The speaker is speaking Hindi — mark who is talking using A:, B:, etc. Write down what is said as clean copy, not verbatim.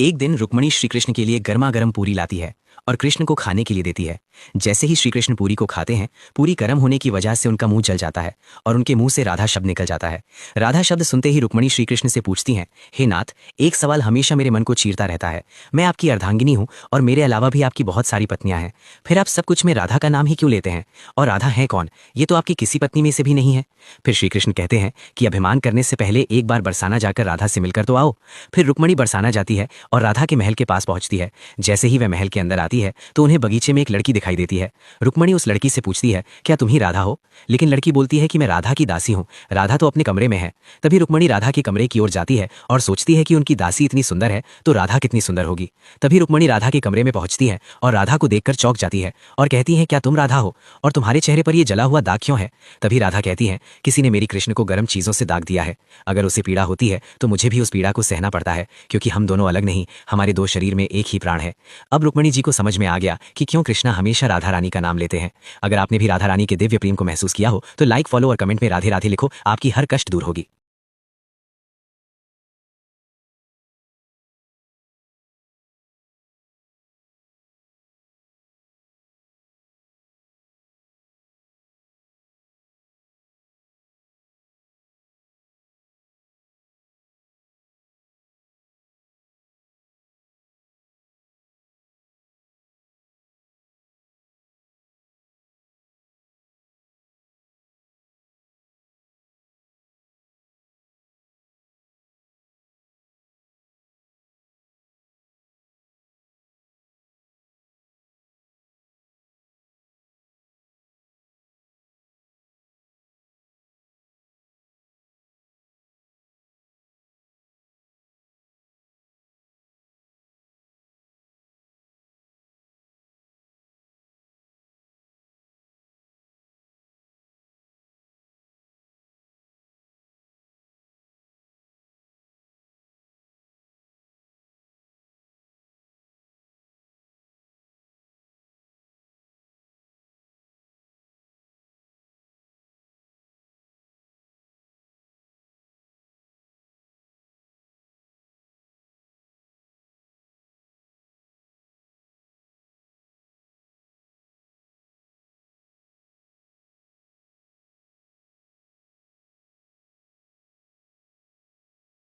A: एक दिन रुक्मणी श्री कृष्ण के लिए गर्मा गर्म पूरी लाती है और कृष्ण को खाने के लिए देती है। जैसे ही श्री कृष्ण पूरी को खाते हैं, पूरी गर्म होने की वजह से उनका मुंह जल जाता है और उनके मुंह से राधा शब्द निकल जाता है। राधा शब्द सुनते ही रुक्मणी श्री कृष्ण से पूछती हैं, हे नाथ, एक सवाल हमेशा मेरे मन को चीरता रहता है। मैं आपकी अर्धांगिनी हूँ और मेरे अलावा भी आपकी बहुत सारी पत्नियां हैं, फिर आप सब कुछ में राधा का नाम ही क्यों लेते हैं? और राधा है कौन? ये तो आपकी किसी पत्नी में से भी नहीं है। फिर श्री कृष्ण कहते हैं कि अभिमान करने से पहले एक बार बरसाना जाकर राधा से मिलकर तो आओ। फिर रुक्मणी बरसाना जाती है और राधा के महल के पास पहुंचती है। जैसे ही वह महल के अंदर आती है तो उन्हें बगीचे में एक लड़की दिखाई देती है। रुक्मणी उस लड़की से पूछती है, क्या तुम ही राधा हो? लेकिन लड़की बोलती है कि मैं राधा की दासी हूँ, राधा तो अपने कमरे में है। तभी रुक्मणी राधा के कमरे की ओर जाती है और सोचती है कि उनकी दासी इतनी सुंदर है तो राधा कितनी सुंदर होगी। तभी रुक्मणी राधा के कमरे में पहुंचती है और राधा को देखकर चौंक जाती है और कहती है, क्या तुम राधा हो और तुम्हारे चेहरे पर यह जला हुआ दाग क्यों है? तभी राधा कहती है, किसी ने मेरी कृष्ण को गर्म चीजों से दाग दिया है। अगर उसे पीड़ा होती है तो मुझे भी उस पीड़ा को सहना पड़ता है, क्योंकि हम दोनों अलग नहीं, हमारे दो शरीर में एक ही प्राण है। अब रुक्मणी जी को समझ में आ गया कि क्यों कृष्णा हमेशा राधा रानी का नाम लेते हैं। अगर आपने भी राधा रानी के दिव्य प्रेम को महसूस किया हो तो लाइक, फॉलो और कमेंट में राधे राधे लिखो, आपकी हर कष्ट दूर होगी।